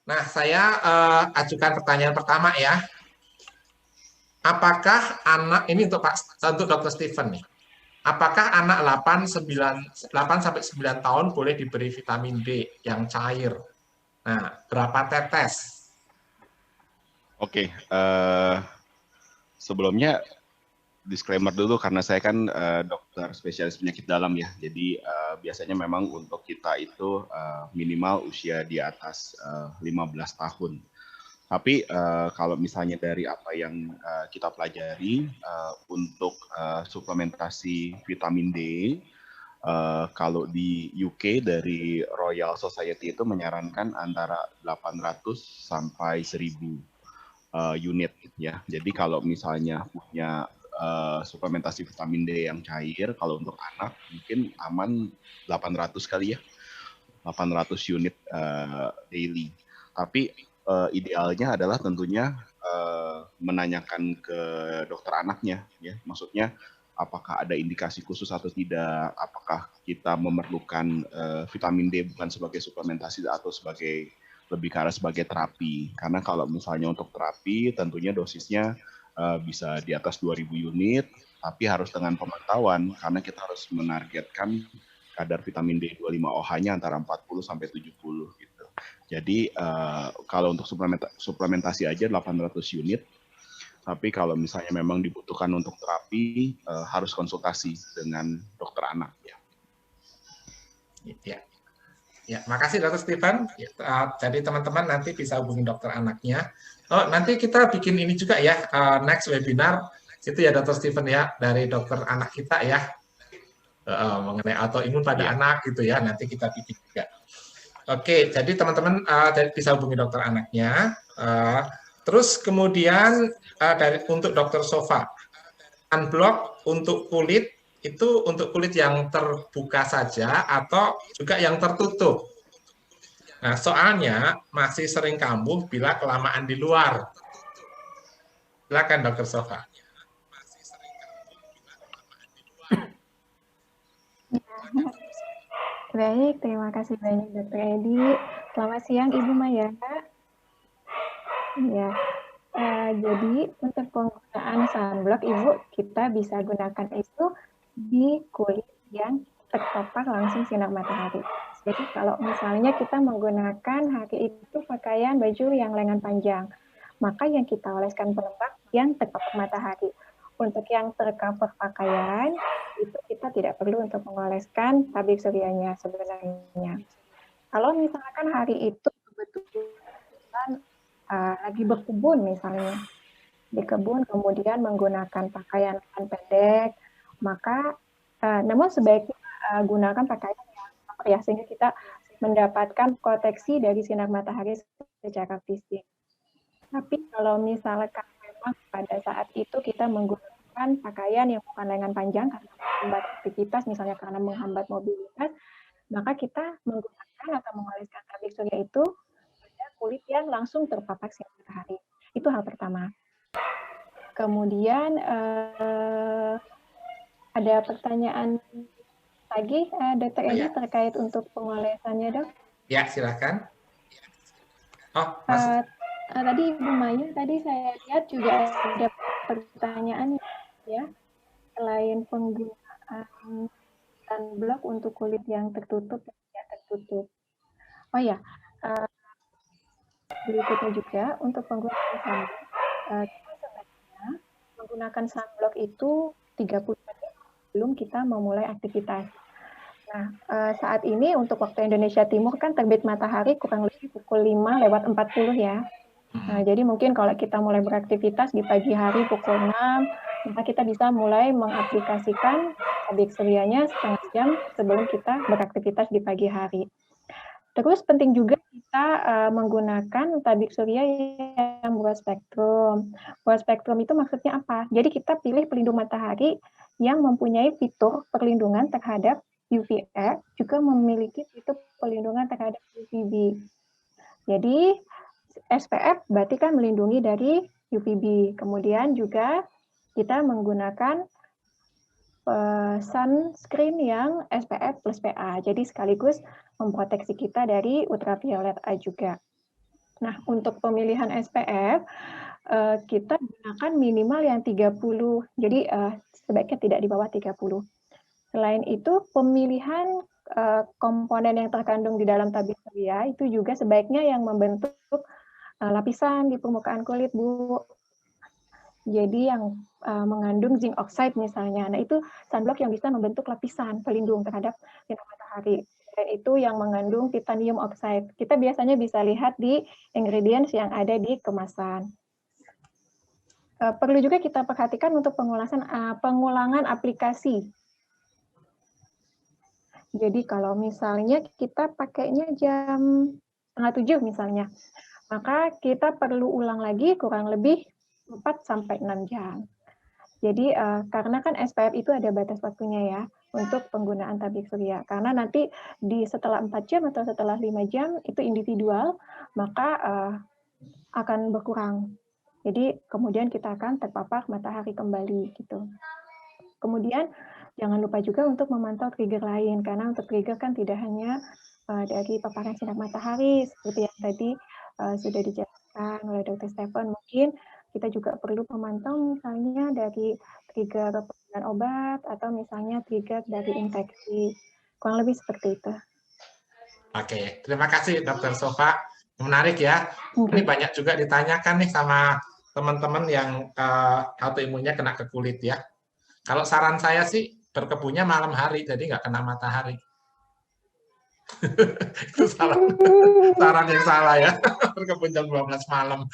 Nah, saya ajukan pertanyaan pertama ya. Apakah anak ini untuk Dr. Steven nih? Apakah anak 8 sampai 9 tahun boleh diberi vitamin D yang cair? Nah, berapa tetes? Oke, sebelumnya disclaimer dulu karena saya kan dokter spesialis penyakit dalam ya. Jadi biasanya memang untuk kita itu minimal usia di atas 15 tahun. Tapi kalau misalnya dari apa yang kita pelajari untuk suplementasi vitamin D, kalau di UK dari Royal Society itu menyarankan antara 800 sampai 1000 unit ya. Jadi kalau misalnya punya suplementasi vitamin D yang cair, kalau untuk anak mungkin aman 800 kali ya, 800 unit daily. Tapi idealnya adalah tentunya menanyakan ke dokter anaknya, ya. Maksudnya apakah ada indikasi khusus atau tidak, apakah kita memerlukan vitamin D bukan sebagai suplementasi atau sebagai lebih ke arah sebagai terapi. Karena kalau misalnya untuk terapi, tentunya dosisnya bisa di atas 2000 unit, tapi harus dengan pemantauan, karena kita harus menargetkan kadar vitamin D25OH-nya antara 40 sampai 70 gitu. Jadi kalau untuk suplementasi aja 800 unit, tapi kalau misalnya memang dibutuhkan untuk terapi, harus konsultasi dengan dokter anak ya. Ya. Ya, makasih Dr. Steven. Jadi teman-teman nanti bisa hubungi dokter anaknya. Oh, nanti kita bikin ini juga ya, next webinar itu ya Dr. Steven ya, dari dokter anak kita ya, mengenai autoimun pada Yeah. anak gitu ya, nanti kita bikin juga. Oke, jadi teman-teman bisa hubungi dokter anaknya. Terus kemudian untuk dokter Sofa, unblock untuk kulit itu untuk kulit yang terbuka saja atau juga yang tertutup. Nah, soalnya masih sering kambuh bila kelamaan di luar. Silakan Dokter Sofa. Baik, terima kasih banyak Dr. Edi. Selamat siang Ibu Maya. Ya, jadi untuk penggunaan sunblock Ibu, kita bisa gunakan itu di kulit yang terpapar langsung sinar matahari. Jadi kalau misalnya kita menggunakan hari itu pakaian baju yang lengan panjang, maka yang kita oleskan pelembab yang terpapar matahari. Untuk yang tercover pakaian, itu kita tidak perlu untuk mengoleskan tabir suryanya sebenarnya. Kalau misalkan hari itu kebetulan lagi berkebun misalnya, di kebun kemudian menggunakan pakaian pendek, maka namun sebaiknya gunakan pakaian yang sehingga kita mendapatkan proteksi dari sinar matahari secara fisik. Tapi kalau misalkan memang pada saat itu kita menggunakan pakaian yang bukan lengan panjang karena menghambat aktivitas, misalnya karena menghambat mobilitas, maka kita menggunakan atau mengoleskan tabir surya itu pada kulit yang langsung terpapar sinar matahari. Itu hal pertama. Kemudian ada pertanyaan lagi, Dr. Edi, terkait untuk pengolesannya, Dok? Ya, silakan. Oh, tadi Ibu Maya, tadi saya lihat juga ada pertanyaan ya, selain penggunaan sunblock untuk kulit yang tertutup dan tidak tertutup. Oh ya, berikutnya juga untuk penggunaan sunblock, kita sebaiknya menggunakan sunblock itu 30 menit sebelum kita memulai aktivitas. Nah, saat ini untuk waktu Indonesia Timur kan terbit matahari kurang lebih pukul 5:40 ya. Nah, jadi mungkin kalau kita mulai beraktivitas di pagi hari pukul 6, maka kita bisa mulai mengaplikasikan tabir suryanya setengah jam sebelum kita beraktivitas di pagi hari. Terus penting juga kita menggunakan tabir surya yang broad spektrum. Broad spektrum itu maksudnya apa? Jadi kita pilih pelindung matahari yang mempunyai fitur perlindungan terhadap UVA, juga memiliki fitur perlindungan terhadap UVB. Jadi SPF berarti kan melindungi dari UVB. Kemudian juga kita menggunakan sunscreen yang SPF plus PA. Jadi sekaligus memproteksi kita dari ultraviolet A juga. Nah, untuk pemilihan SPF, kita gunakan minimal yang 30, jadi sebaiknya tidak di bawah 30. Selain itu, pemilihan komponen yang terkandung di dalam tabir surya itu juga sebaiknya yang membentuk lapisan di permukaan kulit, Bu. Jadi yang mengandung zinc oxide misalnya. Nah, itu sunblock yang bisa membentuk lapisan pelindung terhadap sinar matahari. Dan itu yang mengandung titanium oxide. Kita biasanya bisa lihat di ingredients yang ada di kemasan. Perlu juga kita perhatikan untuk pengulangan aplikasi. Jadi kalau misalnya kita pakainya jam 6:30 misalnya, maka kita perlu ulang lagi kurang lebih 4-6 jam. Jadi karena kan SPF itu ada batas waktunya ya untuk penggunaan tabir surya. Karena nanti setelah 4 jam atau setelah 5 jam itu individual, maka akan berkurang. Jadi kemudian kita akan terpapar matahari kembali gitu. Kemudian jangan lupa juga untuk memantau trigger lain, karena untuk trigger kan tidak hanya dari paparan sinar matahari, seperti yang tadi sudah dijelaskan oleh Dr. Stephen, mungkin kita juga perlu memantau misalnya dari trigger penggunaan obat, atau misalnya trigger dari infeksi. Kurang lebih seperti itu. Oke, terima kasih Dr. Sofa. Menarik ya. Ini banyak juga ditanyakan nih sama teman-teman yang autoimunnya kena ke kulit ya. Kalau saran saya sih berkebunnya malam hari, jadi nggak kena matahari. Itu saran yang salah ya, berkebun jam 12 malam.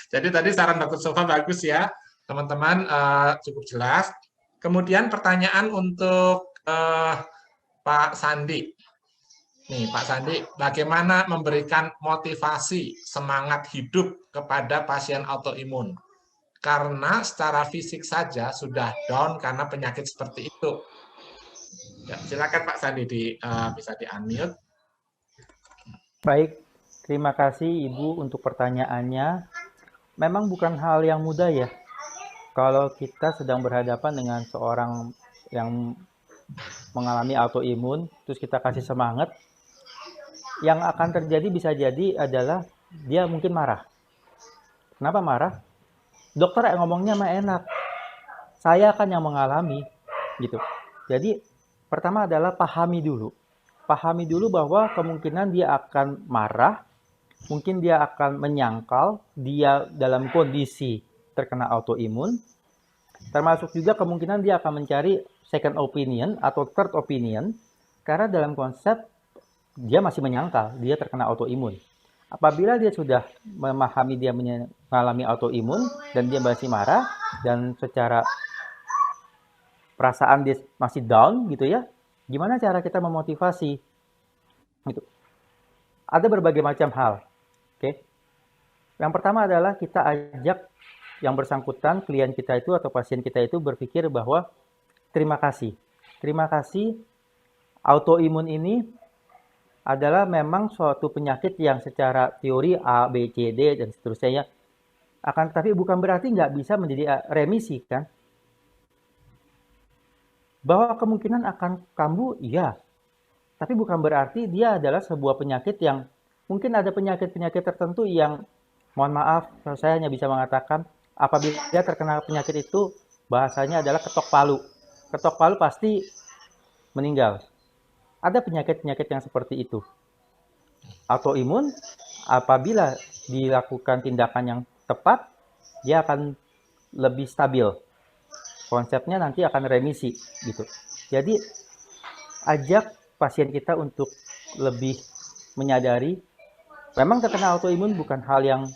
Jadi tadi saran Dr. Sofa bagus ya, teman-teman, cukup jelas. Kemudian pertanyaan untuk Pak Sandi. Nih, Pak Sandi, bagaimana memberikan motivasi semangat hidup kepada pasien autoimun? Karena secara fisik saja sudah down karena penyakit seperti itu. Ya, silakan Pak Sandi bisa di-unmute. Baik, terima kasih Ibu untuk pertanyaannya. Memang bukan hal yang mudah ya, kalau kita sedang berhadapan dengan seorang yang mengalami autoimun, terus kita kasih semangat, yang akan terjadi bisa jadi adalah dia mungkin marah. Kenapa marah? Dokter yang ngomongnya mah enak, saya kan yang mengalami, gitu. Jadi pertama adalah pahami dulu bahwa kemungkinan dia akan marah, mungkin dia akan menyangkal dia dalam kondisi terkena autoimun, termasuk juga kemungkinan dia akan mencari second opinion atau third opinion, karena dalam konsep dia masih menyangkal dia terkena autoimun. Apabila dia sudah memahami dia mengalami autoimun dan dia masih marah dan secara perasaan dia masih down gitu ya, gimana cara kita memotivasi? Gitu. Ada berbagai macam hal. Oke. Yang pertama adalah kita ajak yang bersangkutan, klien kita itu atau pasien kita itu berpikir bahwa terima kasih. Terima kasih, autoimun ini adalah memang suatu penyakit yang secara teori A, B, C, D, dan seterusnya. Akan tetapi bukan berarti nggak bisa menjadi remisi, kan? Bahwa kemungkinan akan kambuh, iya. Tapi bukan berarti dia adalah sebuah penyakit yang, mungkin ada penyakit-penyakit tertentu yang, mohon maaf, saya hanya bisa mengatakan, apabila dia terkena penyakit itu, bahasanya adalah ketok palu. Ketok palu pasti meninggal. Ada penyakit-penyakit yang seperti itu. Autoimun, apabila dilakukan tindakan yang tepat, dia akan lebih stabil. Konsepnya nanti akan remisi, gitu. Jadi, ajak pasien kita untuk lebih menyadari, memang terkena autoimun bukan hal yang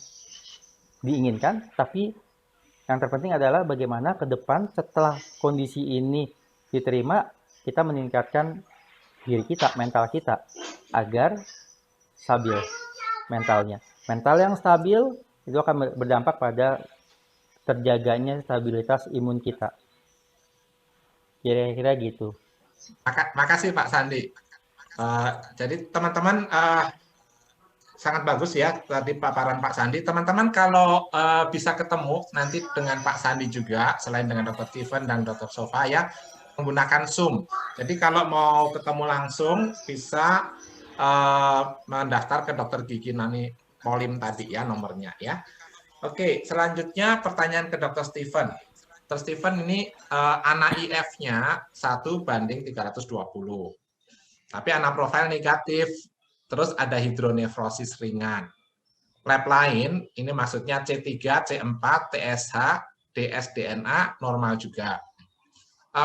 diinginkan, tapi yang terpenting adalah bagaimana ke depan setelah kondisi ini diterima, kita meningkatkan diri kita, mental kita, agar stabil mentalnya. Mental yang stabil itu akan berdampak pada terjaganya stabilitas imun kita. Kira-kira gitu. Makasih Pak Sandi. Jadi teman-teman sangat bagus ya tadi paparan Pak Sandi. Teman-teman kalau bisa ketemu nanti dengan Pak Sandi juga, selain dengan Dr. Steven dan Dr. Sofa ya, menggunakan Zoom. Jadi kalau mau ketemu langsung bisa mendaftar ke Dr. Gigi Nani polim tadi ya nomornya ya. Oke, selanjutnya pertanyaan ke Dr. Steven. Dr. Steven ini ANA IF-nya 1:320. Tapi ANA profil negatif. Terus ada hidronefrosis ringan. Lab lain, ini maksudnya C3, C4, TSH, dsDNA normal juga.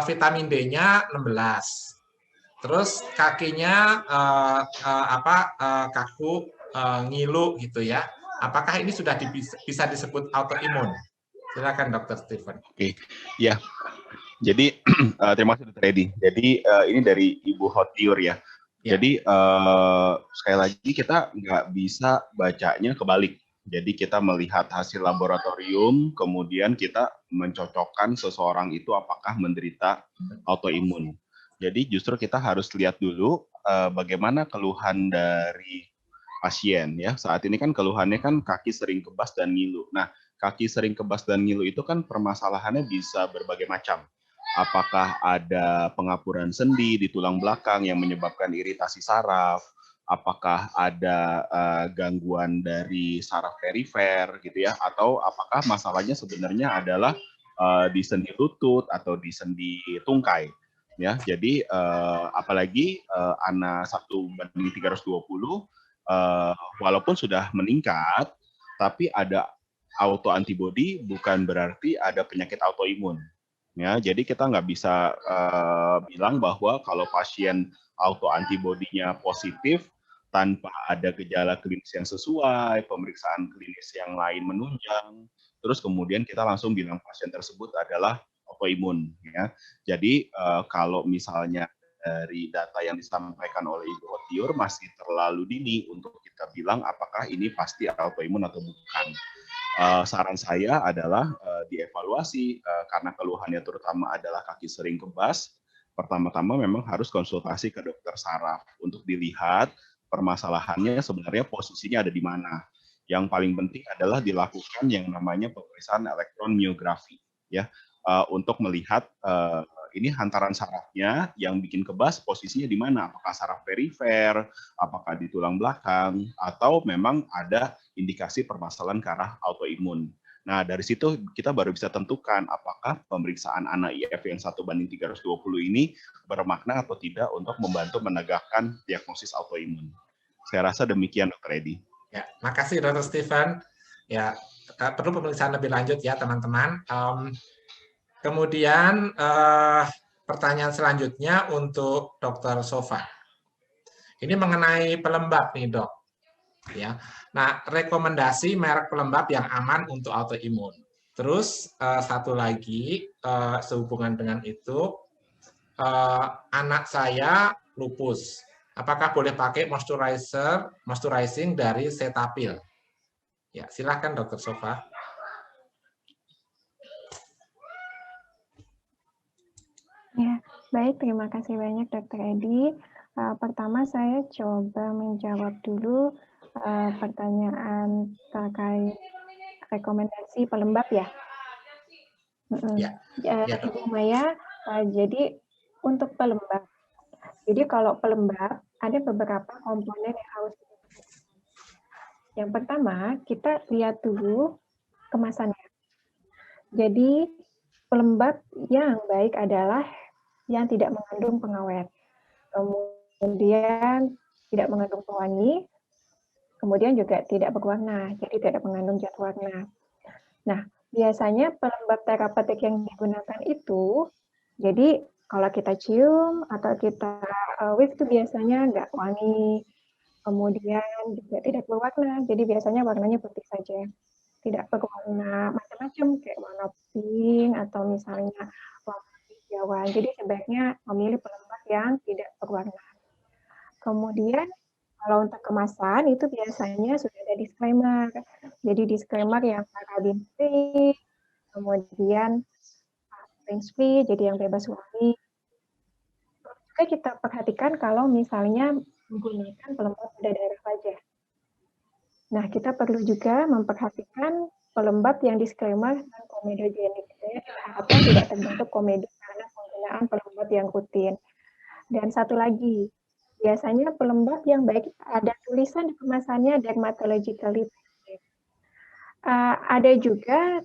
Vitamin D-nya 16. Terus kakinya kaku, ngilu gitu ya. Apakah ini sudah bisa disebut autoimun? Silakan Dr. Steven. Oke, ya. Jadi terima kasih Dr. Edi. Jadi ini dari Ibu Hotiur ya. Jadi sekali lagi kita nggak bisa bacanya kebalik. Jadi kita melihat hasil laboratorium, kemudian kita mencocokkan seseorang itu apakah menderita autoimun. Jadi justru kita harus lihat dulu bagaimana keluhan dari pasien ya. Saat ini kan keluhannya kan kaki sering kebas dan ngilu. Nah, kaki sering kebas dan ngilu itu kan permasalahannya bisa berbagai macam. Apakah ada pengapuran sendi di tulang belakang yang menyebabkan iritasi saraf? Apakah ada gangguan dari saraf perifer gitu ya? Atau apakah masalahnya sebenarnya adalah di sendi lutut atau di sendi tungkai? Ya, jadi apalagi ANA 1:320 walaupun sudah meningkat, tapi ada autoantibody bukan berarti ada penyakit autoimun. Ya, jadi kita nggak bisa bilang bahwa kalau pasien autoantibody-nya positif tanpa ada gejala klinis yang sesuai, pemeriksaan klinis yang lain menunjang, terus kemudian kita langsung bilang pasien tersebut adalah autoimun. Ya. Jadi kalau misalnya dari data yang disampaikan oleh Ibu Hotiur masih terlalu dini untuk kita bilang apakah ini pasti autoimun atau bukan. Saran saya adalah dievaluasi karena keluhannya terutama adalah kaki sering kebas. Pertama-tama memang harus konsultasi ke dokter saraf untuk dilihat permasalahannya sebenarnya posisinya ada di mana. Yang paling penting adalah dilakukan yang namanya pemeriksaan elektron miografi ya untuk melihat ini hantaran sarafnya yang bikin kebas posisinya di mana? Apakah saraf perifer, apakah di tulang belakang, atau memang ada indikasi permasalahan ke arah autoimun. Nah, dari situ kita baru bisa tentukan apakah pemeriksaan ANA IF yang 1:320 ini bermakna atau tidak untuk membantu menegakkan diagnosis autoimun. Saya rasa demikian, Dr. Edi. Ya, makasih Dr. Steven. Ya, perlu pemeriksaan lebih lanjut ya, teman-teman. Kemudian pertanyaan selanjutnya untuk Dr. Sofa. Ini mengenai pelembab nih dok. Ya, nah rekomendasi merek pelembab yang aman untuk autoimun. Terus satu lagi sehubungan dengan itu, anak saya lupus. Apakah boleh pakai moisturizing dari Cetaphil? Ya, silakan Dr. Sofa. Ya, baik, terima kasih banyak Dr. Edi. Pertama saya coba menjawab dulu pertanyaan terkait rekomendasi pelembab ya. Ibu Maya, jadi untuk pelembab. Jadi kalau pelembab ada beberapa komponen yang harus diperhatikan. Yang pertama, kita lihat dulu kemasannya. Jadi pelembab yang baik adalah yang tidak mengandung pengawet, kemudian tidak mengandung pewangi, kemudian juga tidak berwarna, jadi tidak mengandung zat warna. Nah, biasanya pelembab terapeutik yang digunakan itu, jadi kalau kita cium atau kita whiff itu biasanya nggak wangi, kemudian juga tidak berwarna, jadi biasanya warnanya putih saja. Tidak berwarna macam-macam, kayak warna pink atau misalnya warna hijauan. Jadi sebaiknya memilih pelembab yang tidak berwarna. Kemudian kalau untuk kemasan itu biasanya sudah ada disclaimer. Jadi disclaimer yang paraben free, kemudian rinse free, jadi yang bebas wangi. Juga kita perhatikan kalau misalnya menggunakan pelembab pada daerah wajah. Nah, kita perlu juga memperhatikan pelembab yang disclaimer dan komedogenik. Diharapkan tidak terbentuk komedo karena penggunaan pelembab yang rutin. Dan satu lagi, biasanya pelembab yang baik ada tulisan di kemasannya dermatologically tested. Ada juga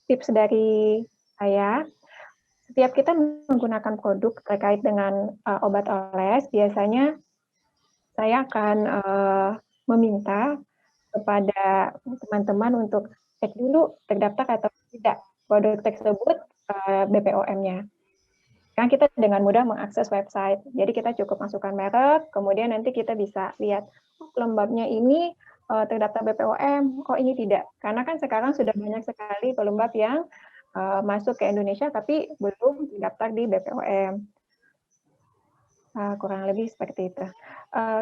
tips dari saya, setiap kita menggunakan produk terkait dengan obat oles, biasanya saya akan meminta kepada teman-teman untuk cek dulu terdaftar atau tidak produk tersebut BPOM-nya. Kan kita dengan mudah mengakses website. Jadi kita cukup masukkan merek, kemudian nanti kita bisa lihat, oh, pelembabnya ini terdaftar BPOM, oh ini tidak. Karena kan sekarang sudah banyak sekali pelembab yang masuk ke Indonesia tapi belum terdaftar di BPOM. Kurang lebih seperti itu.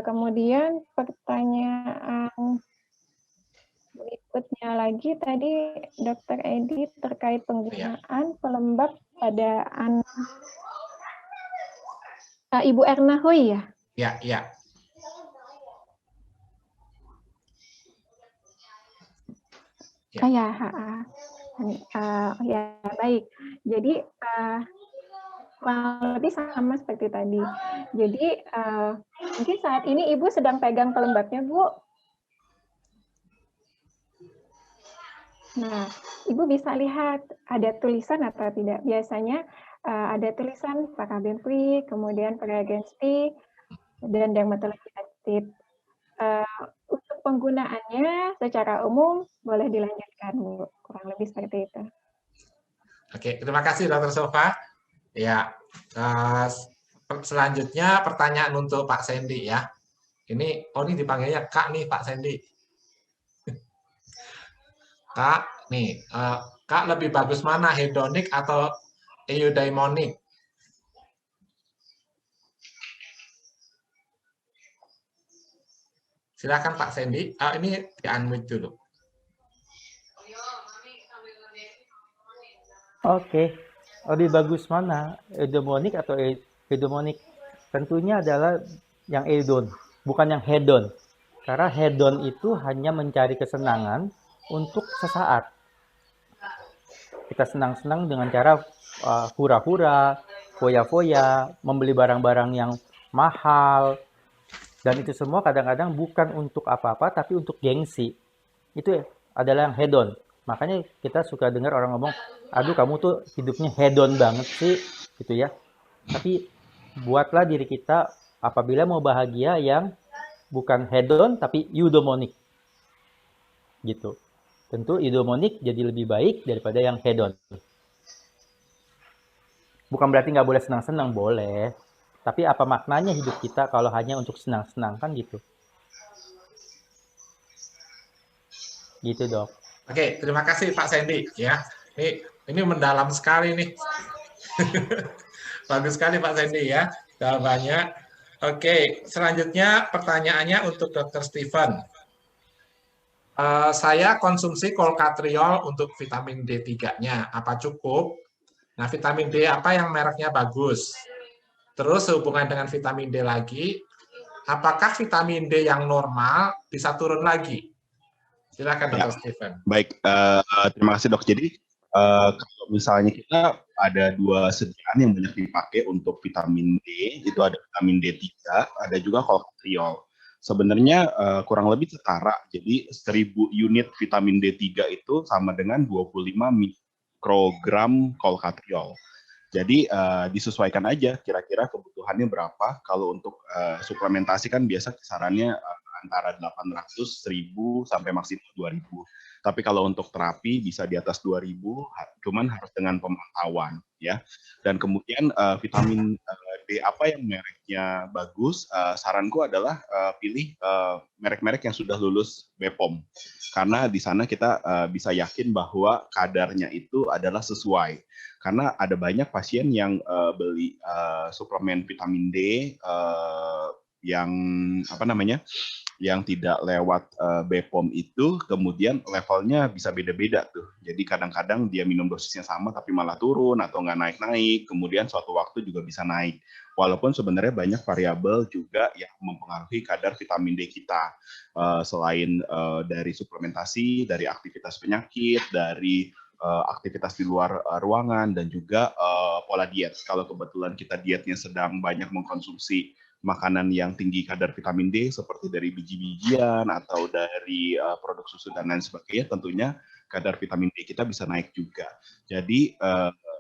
Kemudian pertanyaan berikutnya lagi tadi Dr. Edi terkait penggunaan pelembab pada anak. Ibu Erna Hui ya? Ya, ya. Ya, baik. Jadi kurang lebih sama seperti tadi. Jadi mungkin saat ini Ibu sedang pegang pelembabnya, Bu. Nah, Ibu bisa lihat ada tulisan atau tidak. Biasanya ada tulisan paraben free, kemudian fragrance free, dan dermatologi tested. Untuk penggunaannya secara umum boleh dilanjutkan, Bu. Kurang lebih seperti itu. Oke, terima kasih Dr. Sofa. Ya, selanjutnya pertanyaan untuk Pak Sandy ya. Ini dipanggilnya Kak nih Pak Sandy. Kak, nih, Kak lebih bagus mana, hedonic atau eudaimonic? Silakan Pak Sandy. Ini di-unmute dulu. Oke, lebih bagus mana, eudaimonic atau hedonic? Tentunya adalah yang hedon, bukan yang hedon. Karena hedon itu hanya mencari kesenangan untuk sesaat. Kita senang-senang dengan cara hura-hura, foya-foya, membeli barang-barang yang mahal, dan itu semua kadang-kadang bukan untuk apa-apa, tapi untuk gengsi. Itu adalah yang hedon. Makanya kita suka dengar orang ngomong, aduh kamu tuh hidupnya hedon banget sih, gitu ya. Tapi buatlah diri kita apabila mau bahagia yang bukan hedon, tapi eudaimonic. Gitu. Tentu eudaimonic jadi lebih baik daripada yang hedon. Bukan berarti nggak boleh senang-senang, boleh. Tapi apa maknanya hidup kita kalau hanya untuk senang-senang, kan gitu. Gitu, Dok. Oke, terima kasih Pak Sandy ya. Ini mendalam sekali nih. Bagus sekali Pak Sandy ya, jawabannya. Oke, selanjutnya pertanyaannya untuk Dr. Steven. Saya konsumsi kolkatriol untuk vitamin D3-nya, apa cukup? Nah, vitamin D apa yang mereknya bagus? Terus sehubungan dengan vitamin D lagi, apakah vitamin D yang normal bisa turun lagi? Silakan Dr. Steven. Baik, terima kasih Dok. Jadi kalau misalnya kita ada dua sediaan yang banyak dipakai untuk vitamin D, itu ada vitamin D3, ada juga kolkatriol. Sebenarnya kurang lebih setara. Jadi 1000 unit vitamin D3 itu sama dengan 25 mikrogram kolkatriol. Jadi disesuaikan aja kira-kira kebutuhannya berapa. Kalau untuk suplementasi kan biasa kisarannya antara 800, 1000 sampai maksimal 2000. Tapi kalau untuk terapi bisa di atas 2000, cuman harus dengan pemantauan ya. Dan kemudian vitamin D apa yang mereknya bagus, saranku adalah pilih merek-merek yang sudah lulus BPOM. Karena di sana kita bisa yakin bahwa kadarnya itu adalah sesuai. Karena ada banyak pasien yang beli suplemen vitamin D yang yang tidak lewat BPOM itu, kemudian levelnya bisa beda-beda tuh. Jadi kadang-kadang dia minum dosisnya sama tapi malah turun atau nggak naik-naik, kemudian suatu waktu juga bisa naik. Walaupun sebenarnya banyak variabel juga yang mempengaruhi kadar vitamin D kita. Selain dari suplementasi, dari aktivitas penyakit, dari aktivitas di luar ruangan, dan juga pola diet. Kalau kebetulan kita dietnya sedang banyak mengkonsumsi makanan yang tinggi kadar vitamin D seperti dari biji-bijian atau dari produk susu dan lain sebagainya, tentunya kadar vitamin D kita bisa naik juga. Jadi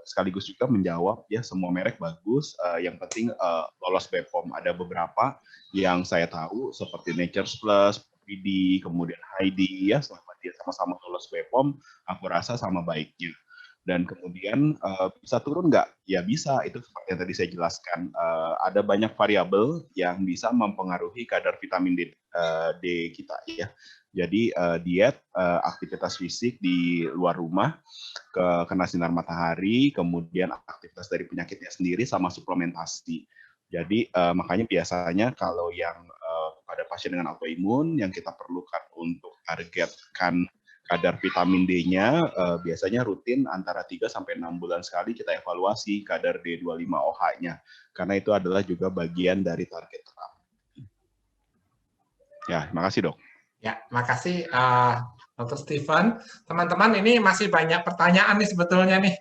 sekaligus juga menjawab ya semua merek bagus, yang penting lolos BPOM. Ada beberapa yang saya tahu seperti Nature's Plus, PD, kemudian Heidi ya, selama dia sama-sama lolos BPOM, aku rasa sama baiknya. Dan kemudian bisa turun nggak? Ya bisa, itu seperti yang tadi saya jelaskan. Ada banyak variabel yang bisa mempengaruhi kadar vitamin D kita ya. Jadi diet, aktivitas fisik di luar rumah, kena sinar matahari, kemudian aktivitas dari penyakitnya sendiri, sama suplementasi. Jadi makanya biasanya kalau yang pada pasien dengan autoimun yang kita perlukan untuk targetkan kadar vitamin D-nya biasanya rutin antara 3 sampai 6 bulan sekali kita evaluasi kadar D25OH-nya. Karena itu adalah juga bagian dari target terapi. Ya, makasih dok. Ya, makasih Dr. Steven. Teman-teman, ini masih banyak pertanyaan nih sebetulnya nih.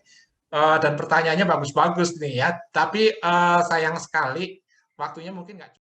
Dan pertanyaannya bagus-bagus nih ya. Tapi sayang sekali waktunya mungkin nggak